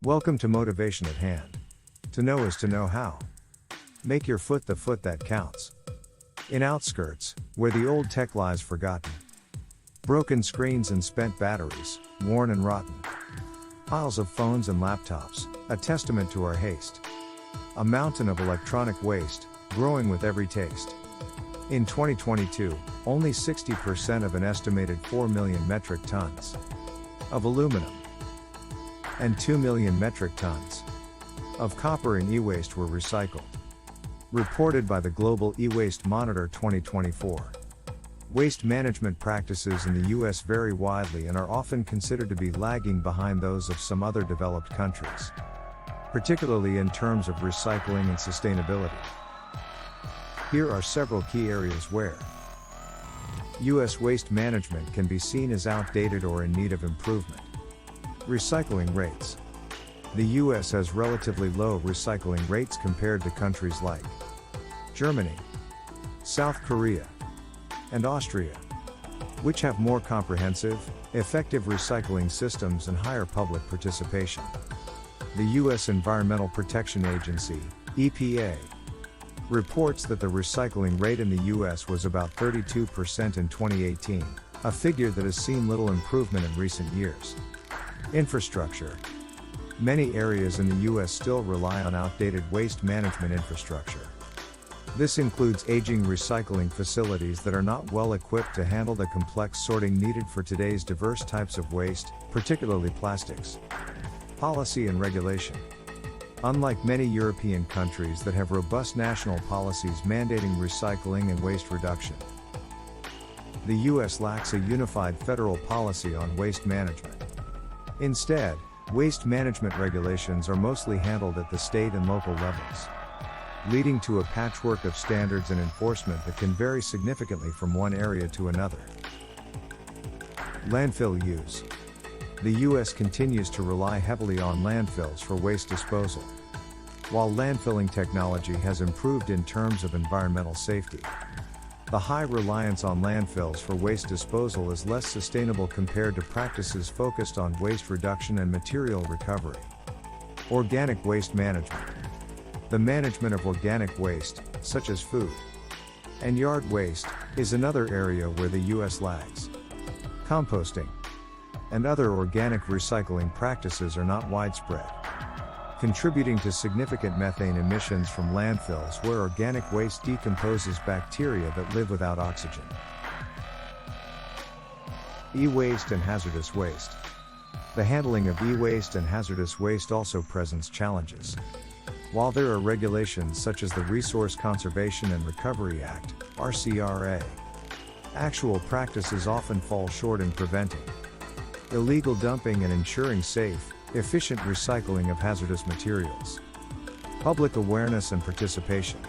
Welcome to Motivation at Hand. To know is to know how. Make your foot the foot that counts. In outskirts, where the old tech lies forgotten. Broken screens and spent batteries, worn and rotten. Piles of phones and laptops, a testament to our haste. A mountain of electronic waste, growing with every taste. In 2022, only 60% of an estimated 4 million metric tons of aluminum and 2 million metric tons of copper in e-waste were recycled. Reported by the Global E-Waste Monitor 2024. Waste management practices in the US vary widely and are often considered to be lagging behind those of some other developed countries, particularly in terms of recycling and sustainability. Here are several key areas where US waste management can be seen as outdated or in need of improvement. Recycling rates. The US has relatively low recycling rates compared to countries like Germany, South Korea, and Austria, which have more comprehensive, effective recycling systems and higher public participation. The U.S. Environmental Protection Agency, EPA, reports that the recycling rate in the U.S. was about 32% in 2018, a figure that has seen little improvement in recent years. Infrastructure. Many areas in the U.S. still rely on outdated waste management infrastructure. This includes aging recycling facilities that are not well equipped to handle the complex sorting needed for today's diverse types of waste, particularly plastics. Policy and regulation. Unlike many European countries that have robust national policies mandating recycling and waste reduction, the U.S. lacks a unified federal policy on waste management. Instead, waste management regulations are mostly handled at the state and local levels, leading to a patchwork of standards and enforcement that can vary significantly from one area to another. Landfill use. The U.S. continues to rely heavily on landfills for waste disposal. While landfilling technology has improved in terms of environmental safety, the high reliance on landfills for waste disposal is less sustainable compared to practices focused on waste reduction and material recovery. Organic waste management. The management of organic waste, such as food and yard waste, is another area where the U.S. lags. Composting and other organic recycling practices are not widespread, contributing to significant methane emissions from landfills where organic waste decomposes bacteria that live without oxygen. E-waste and hazardous waste. The handling of e-waste and hazardous waste also presents challenges. While there are regulations such as the Resource Conservation and Recovery Act, RCRA, actual practices often fall short in preventing illegal dumping and ensuring safe, efficient recycling of hazardous materials. Public awareness and participation.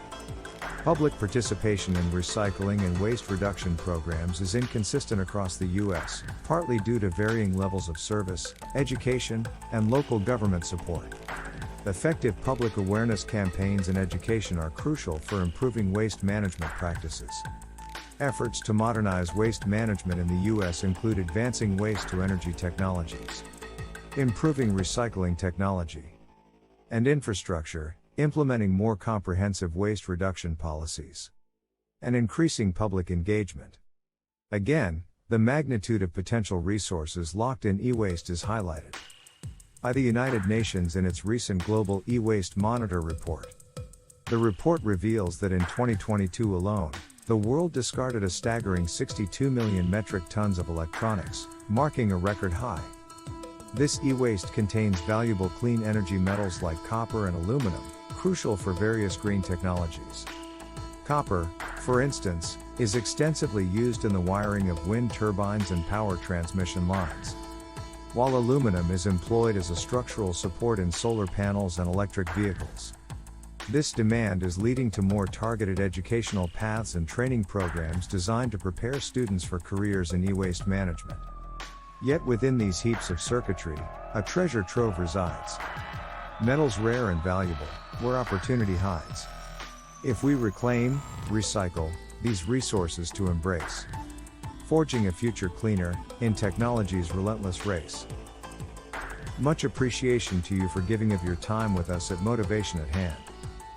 Public participation in recycling and waste reduction programs is inconsistent across the U.S., partly due to varying levels of service, education, and local government support. Effective public awareness campaigns and education are crucial for improving waste management practices. Efforts to modernize waste management in the U.S. include advancing waste-to-energy technologies, improving recycling technology and infrastructure, implementing more comprehensive waste reduction policies, and increasing public engagement. Again, the magnitude of potential resources locked in e-waste is highlighted by the United Nations in its recent Global E-Waste Monitor report. The report reveals that in 2022 alone, the world discarded a staggering 62 million metric tons of electronics, marking a record high. This e-waste contains valuable clean energy metals like copper and aluminum, crucial for various green technologies. Copper, for instance, is extensively used in the wiring of wind turbines and power transmission lines, while aluminum is employed as a structural support in solar panels and electric vehicles. This demand is leading to more targeted educational paths and training programs designed to prepare students for careers in e-waste management. Yet within these heaps of circuitry, a treasure trove resides. Metals rare and valuable, where opportunity hides. If we reclaim, recycle, these resources to embrace, forging a future cleaner, in technology's relentless race. Much appreciation to you for giving of your time with us at Motivation at Hand.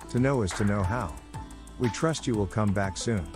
To know is to know how. We trust you will come back soon.